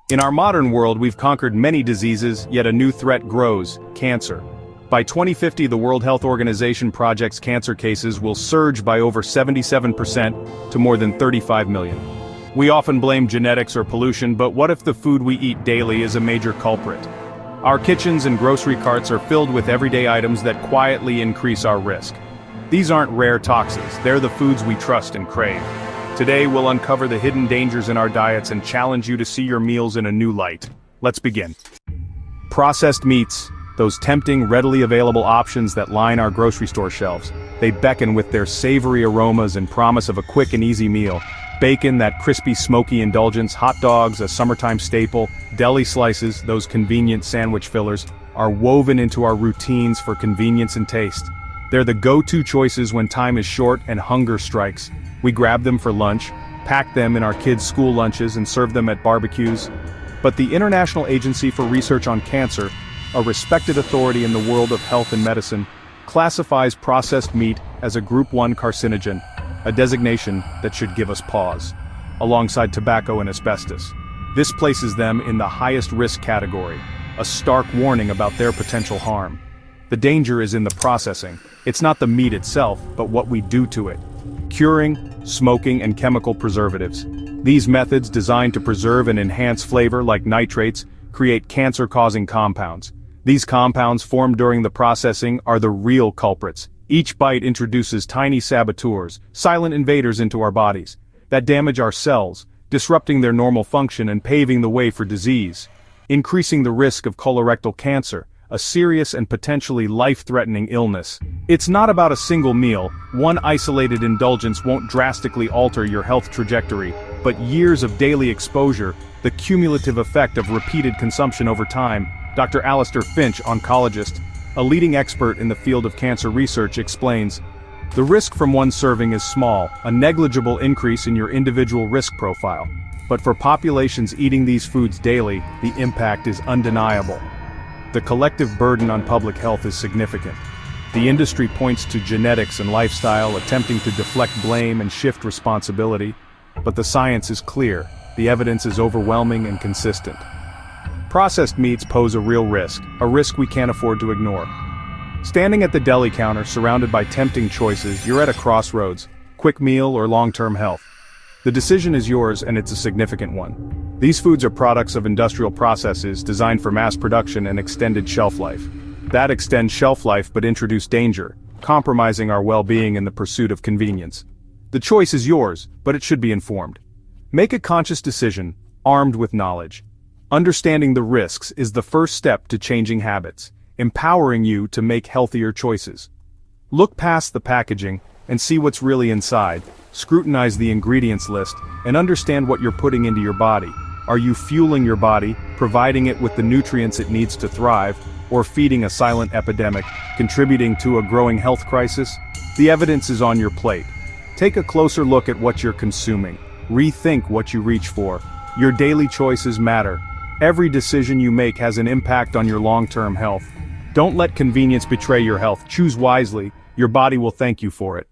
In our modern world, we've conquered many diseases, yet a new threat grows: cancer. By 2050, the World Health Organization projects cancer cases will surge by over 77% to more than 35 million. We often blame genetics or pollution, but what if the food we eat daily is a major culprit? Our kitchens and grocery carts are filled with everyday items that quietly increase our risk. These aren't rare toxins, they're the foods we trust and crave. Today we'll uncover the hidden dangers in our diets and challenge you to see your meals in a new light. Let's begin. Processed meats, those tempting, readily available options that line our grocery store shelves. They beckon with their savory aromas and promise of a quick and easy meal. Bacon, that crispy, smoky indulgence, hot dogs, a summertime staple, deli slices, those convenient sandwich fillers, are woven into our routines for convenience and taste. They're the go-to choices when time is short and hunger strikes. We grab them for lunch, pack them in our kids' school lunches and serve them at barbecues. But the International Agency for Research on Cancer, a respected authority in the world of health and medicine, classifies processed meat as a Group 1 carcinogen, a designation that should give us pause. Alongside tobacco and asbestos, this places them in the highest risk category, a stark warning about their potential harm. The danger is in the processing. It's not the meat itself, but what we do to it. Curing, smoking, and chemical preservatives. These methods, designed to preserve and enhance flavor like nitrates, create cancer-causing compounds. These compounds formed during the processing are the real culprits. Each bite introduces tiny saboteurs, silent invaders into our bodies, that damage our cells, disrupting their normal function and paving the way for disease, increasing the risk of colorectal cancer, a serious and potentially life-threatening illness. It's not about a single meal. One isolated indulgence won't drastically alter your health trajectory, but years of daily exposure, the cumulative effect of repeated consumption over time. Dr. Alistair Finch, oncologist, a leading expert in the field of cancer research, explains, "The risk from one serving is small, a negligible increase in your individual risk profile. But for populations eating these foods daily, the impact is undeniable. The collective burden on public health is significant. The industry points to genetics and lifestyle, attempting to deflect blame and shift responsibility. But the science is clear, the evidence is overwhelming and consistent. Processed meats pose a real risk we can't afford to ignore." Standing at the deli counter, surrounded by tempting choices, you're at a crossroads: quick meal or long-term health. The decision is yours, and it's a significant one. These foods are products of industrial processes designed for mass production and extended shelf life. That extends shelf life but introduce danger, compromising our well-being in the pursuit of convenience. The choice is yours, but it should be informed. Make a conscious decision, armed with knowledge. Understanding the risks is the first step to changing habits, empowering you to make healthier choices. Look past the packaging and see what's really inside. Scrutinize the ingredients list and understand what you're putting into your body. Are you fueling your body, providing it with the nutrients it needs to thrive, or feeding a silent epidemic, contributing to a growing health crisis? The evidence is on your plate. Take a closer look at what you're consuming. Rethink what you reach for. Your daily choices matter. Every decision you make has an impact on your long-term health. Don't let convenience betray your health. Choose wisely. Your body will thank you for it.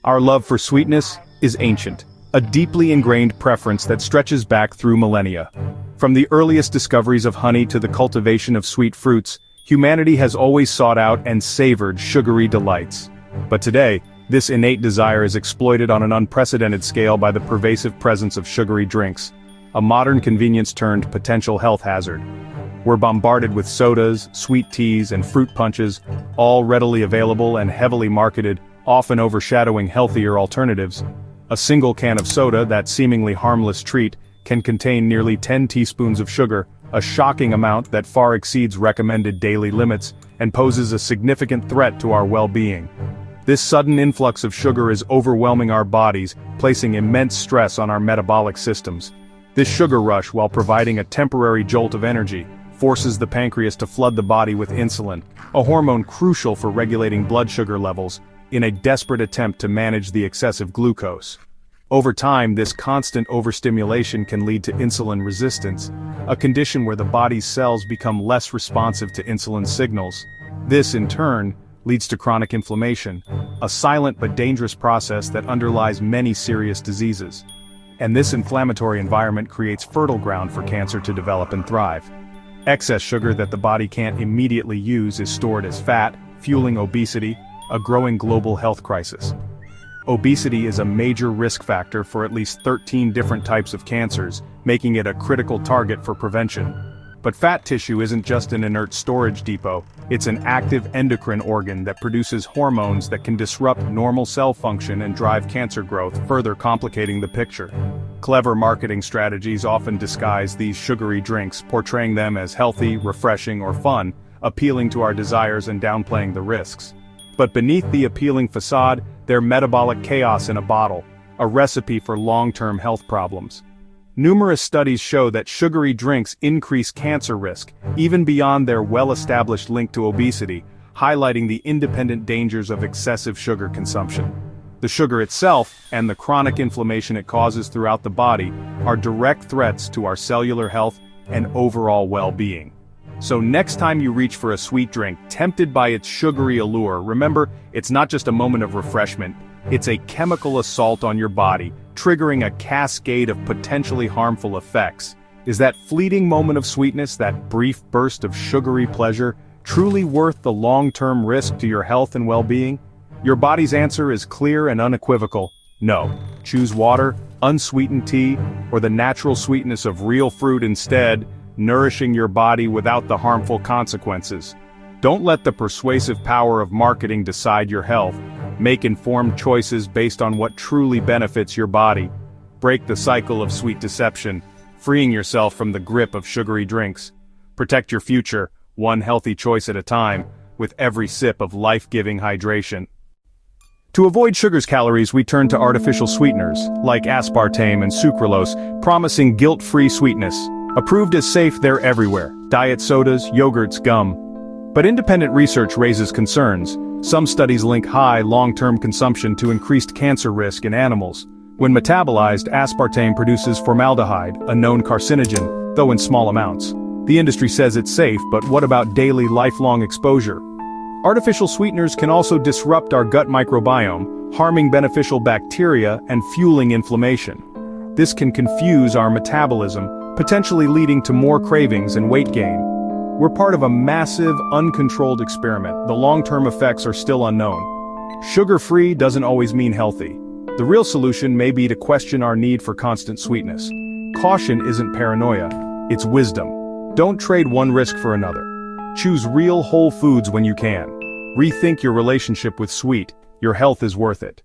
Our love for sweetness is ancient, a deeply ingrained preference that stretches back through millennia. From the earliest discoveries of honey to the cultivation of sweet fruits, humanity has always sought out and savored sugary delights. But today, this innate desire is exploited on an unprecedented scale by the pervasive presence of sugary drinks, a modern convenience turned potential health hazard. We're bombarded with sodas, sweet teas, and fruit punches, all readily available and heavily marketed, often overshadowing healthier alternatives. A single can of soda, that seemingly harmless treat, can contain nearly 10 teaspoons of sugar, a shocking amount that far exceeds recommended daily limits, and poses a significant threat to our well-being. This sudden influx of sugar is overwhelming our bodies, placing immense stress on our metabolic systems. This sugar rush, while providing a temporary jolt of energy, forces the pancreas to flood the body with insulin, a hormone crucial for regulating blood sugar levels, in a desperate attempt to manage the excessive glucose. Over time, this constant overstimulation can lead to insulin resistance, a condition where the body's cells become less responsive to insulin signals. This, in turn, leads to chronic inflammation, a silent but dangerous process that underlies many serious diseases. and this inflammatory environment creates fertile ground for cancer to develop and thrive. Excess sugar that the body can't immediately use is stored as fat, fueling obesity, a growing global health crisis. Obesity is a major risk factor for at least 13 different types of cancers, making it a critical target for prevention. But fat tissue isn't just an inert storage depot, it's an active endocrine organ that produces hormones that can disrupt normal cell function and drive cancer growth, further complicating the picture. Clever marketing strategies often disguise these sugary drinks, portraying them as healthy, refreshing, or fun, appealing to our desires and downplaying the risks. But beneath the appealing facade, they're metabolic chaos in a bottle, a recipe for long-term health problems. Numerous studies show that sugary drinks increase cancer risk, even beyond their well-established link to obesity, highlighting the independent dangers of excessive sugar consumption. The sugar itself, and the chronic inflammation it causes throughout the body, are direct threats to our cellular health and overall well-being. So next time you reach for a sweet drink, tempted by its sugary allure, remember, it's not just a moment of refreshment, it's a chemical assault on your body, triggering a cascade of potentially harmful effects. Is that fleeting moment of sweetness, that brief burst of sugary pleasure, truly worth the long-term risk to your health and well-being? Your body's answer is clear and unequivocal: no. Choose water, unsweetened tea, or the natural sweetness of real fruit instead, nourishing your body without the harmful consequences. Don't let the persuasive power of marketing decide your health. Make informed choices based on what truly benefits your body. Break the cycle of sweet deception, freeing yourself from the grip of sugary drinks. Protect your future, one healthy choice at a time, with every sip of life-giving hydration. To avoid sugar's calories, we turn to artificial sweeteners, like aspartame and sucralose, promising guilt-free sweetness. Approved as safe, they're everywhere: diet sodas, yogurts, gum. But independent research raises concerns. Some studies link high, long-term consumption to increased cancer risk in animals. When metabolized, aspartame produces formaldehyde, a known carcinogen, though in small amounts. The industry says it's safe, but what about daily, lifelong exposure? Artificial sweeteners can also disrupt our gut microbiome, harming beneficial bacteria and fueling inflammation. This can confuse our metabolism, potentially leading to more cravings and weight gain. We're part of a massive, uncontrolled experiment. The long-term effects are still unknown. Sugar-free doesn't always mean healthy. The real solution may be to question our need for constant sweetness. Caution isn't paranoia, it's wisdom. Don't trade one risk for another. Choose real whole foods when you can. Rethink your relationship with sweet. Your health is worth it.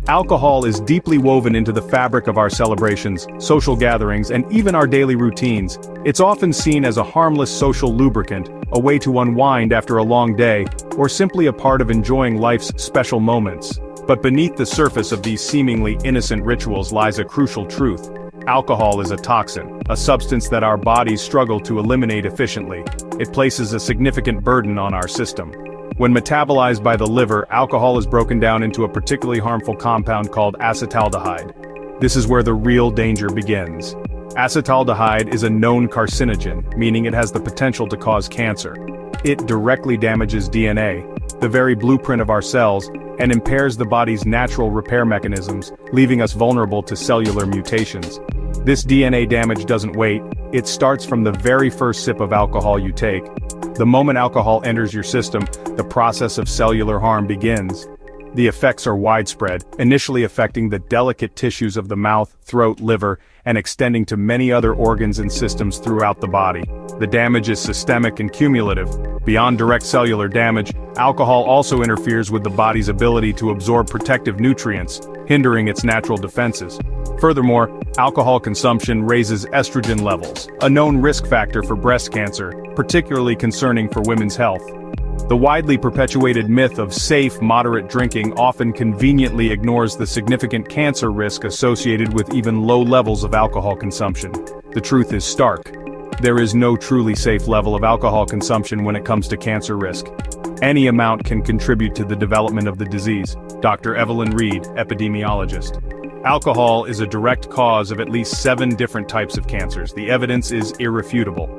Alcohol is deeply woven into the fabric of our celebrations, social gatherings, and even our daily routines. It's often seen as a harmless social lubricant, a way to unwind after a long day, or simply a part of enjoying life's special moments. But beneath the surface of these seemingly innocent rituals lies a crucial truth. Alcohol is a toxin, a substance that our bodies struggle to eliminate efficiently. It places a significant burden on our system. When metabolized by the liver, alcohol is broken down into a particularly harmful compound called acetaldehyde. This is where the real danger begins. Acetaldehyde is a known carcinogen, meaning it has the potential to cause cancer. It directly damages DNA, the very blueprint of our cells, and impairs the body's natural repair mechanisms, leaving us vulnerable to cellular mutations. This DNA damage doesn't wait, it starts from the very first sip of alcohol you take. The moment alcohol enters your system, the process of cellular harm begins. The effects are widespread, initially affecting the delicate tissues of the mouth, throat, liver, and extending to many other organs and systems throughout the body. The damage is systemic and cumulative. Beyond direct cellular damage, alcohol also interferes with the body's ability to absorb protective nutrients, hindering its natural defenses. Furthermore, alcohol consumption raises estrogen levels, a known risk factor for breast cancer, particularly concerning for women's health. The widely perpetuated myth of safe, moderate drinking often conveniently ignores the significant cancer risk associated with even low levels of alcohol consumption. The truth is stark. There is no truly safe level of alcohol consumption when it comes to cancer risk. Any amount can contribute to the development of the disease. Dr. Evelyn Reed, epidemiologist. Alcohol is a direct cause of at least 7 different types of cancers. The evidence is irrefutable.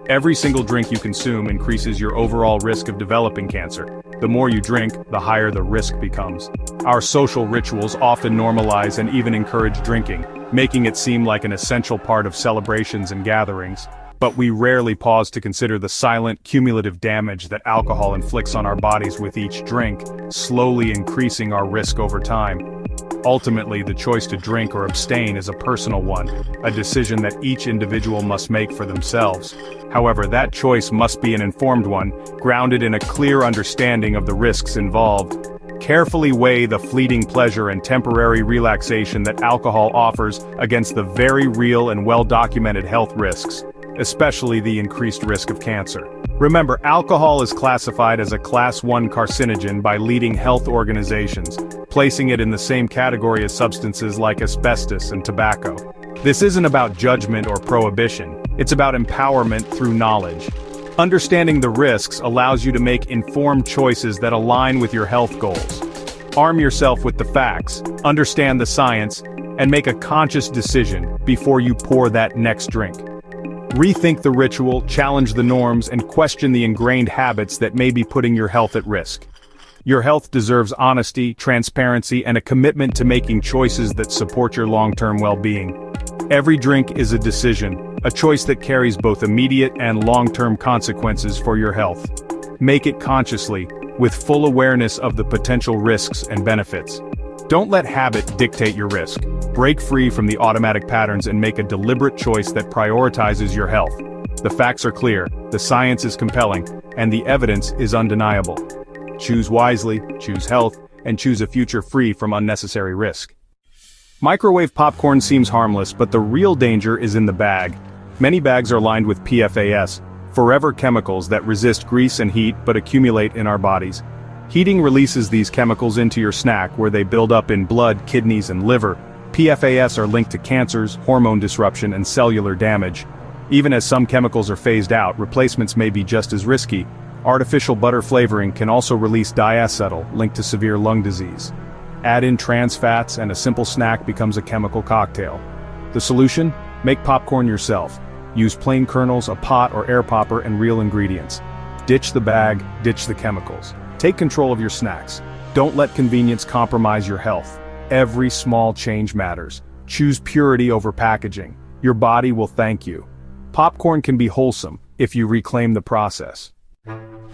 Every single drink you consume increases your overall risk of developing cancer. The more you drink, the higher the risk becomes. Our social rituals often normalize and even encourage drinking, making it seem like an essential part of celebrations and gatherings. But we rarely pause to consider the silent, cumulative damage that alcohol inflicts on our bodies with each drink, slowly increasing our risk over time. Ultimately, the choice to drink or abstain is a personal one, a decision that each individual must make for themselves. However, that choice must be an informed one, grounded in a clear understanding of the risks involved. Carefully weigh the fleeting pleasure and temporary relaxation that alcohol offers against the very real and well-documented health risks, especially the increased risk of cancer. Remember, alcohol is classified as a Class 1 carcinogen by leading health organizations, placing it in the same category as substances like asbestos and tobacco. This isn't about judgment or prohibition, it's about empowerment through knowledge. Understanding the risks allows you to make informed choices that align with your health goals. Arm yourself with the facts, understand the science, and make a conscious decision before you pour that next drink. Rethink the ritual, challenge the norms, and question the ingrained habits that may be putting your health at risk. Your health deserves honesty, transparency, and a commitment to making choices that support your long-term well-being. Every drink is a decision, a choice that carries both immediate and long-term consequences for your health. Make it consciously, with full awareness of the potential risks and benefits. Don't let habit dictate your risk. Break free from the automatic patterns and make a deliberate choice that prioritizes your health. The facts are clear, the science is compelling, and the evidence is undeniable. Choose wisely, choose health, and choose a future free from unnecessary risk. Microwave popcorn seems harmless, but the real danger is in the bag. Many bags are lined with PFAS, forever chemicals that resist grease and heat but accumulate in our bodies. Heating releases these chemicals into your snack where they build up in blood, kidneys, and liver. PFAS are linked to cancers, hormone disruption, and cellular damage. Even as some chemicals are phased out, replacements may be just as risky. Artificial butter flavoring can also release diacetyl, linked to severe lung disease. Add in trans fats and a simple snack becomes a chemical cocktail. The solution? Make popcorn yourself. Use plain kernels, a pot or air popper, and real ingredients. Ditch the bag, ditch the chemicals. Take control of your snacks. Don't let convenience compromise your health. Every small change matters. Choose purity over packaging. Your body will thank you. Popcorn can be wholesome if you reclaim the process.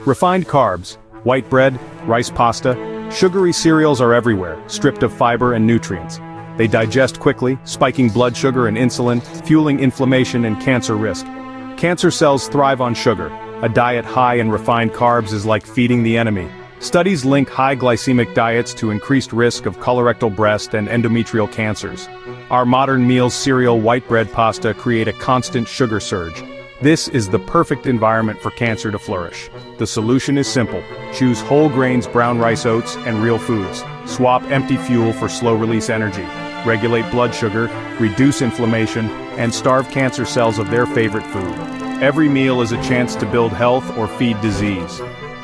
Refined carbs, white bread, rice pasta, sugary cereals are everywhere, stripped of fiber and nutrients. They digest quickly, spiking blood sugar and insulin, fueling inflammation and cancer risk. Cancer cells thrive on sugar. A diet high in refined carbs is like feeding the enemy. Studies link high glycemic diets to increased risk of colorectal, breast, and endometrial cancers. Our modern meals, cereal, white bread, pasta create a constant sugar surge. This is the perfect environment for cancer to flourish. The solution is simple. Choose whole grains, brown rice, oats, and real foods. Swap empty fuel for slow-release energy. Regulate blood sugar, reduce inflammation, and starve cancer cells of their favorite food. Every meal is a chance to build health or feed disease.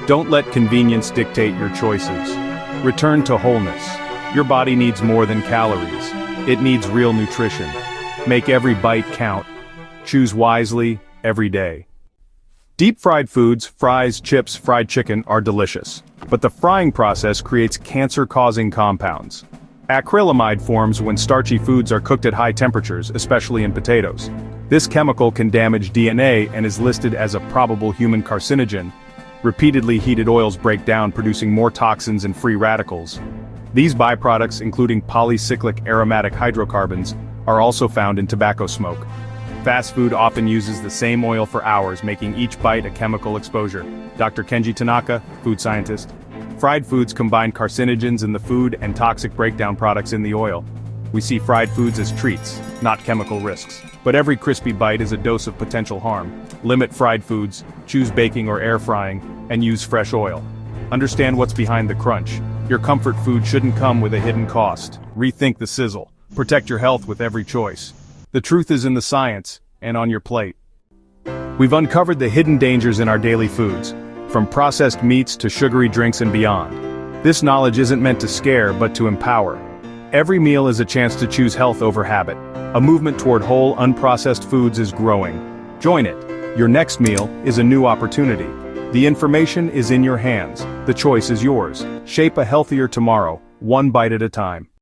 Don't let convenience dictate your choices. Return to wholeness. Your body needs more than calories. It needs real nutrition. Make every bite count. Choose wisely every day. Deep-fried foods, fries, chips, fried chicken are delicious, but the frying process creates cancer-causing compounds. Acrylamide forms when starchy foods are cooked at high temperatures, especially in potatoes. This chemical can damage DNA and is listed as a probable human carcinogen. Repeatedly heated oils break down, producing more toxins and free radicals. These byproducts, including polycyclic aromatic hydrocarbons, are also found in tobacco smoke. Fast food often uses the same oil for hours, making each bite a chemical exposure. Dr. Kenji Tanaka, food scientist. Fried foods combine carcinogens in the food and toxic breakdown products in the oil. We see fried foods as treats, not chemical risks. But every crispy bite is a dose of potential harm. Limit fried foods, choose baking or air frying, and use fresh oil. Understand what's behind the crunch. Your comfort food shouldn't come with a hidden cost. Rethink the sizzle. Protect your health with every choice. The truth is in the science, and on your plate. We've uncovered the hidden dangers in our daily foods, from processed meats to sugary drinks and beyond. This knowledge isn't meant to scare, but to empower. Every meal is a chance to choose health over habit. A movement toward whole, unprocessed foods is growing. Join it. Your next meal is a new opportunity. The information is in your hands. The choice is yours. Shape a healthier tomorrow, one bite at a time.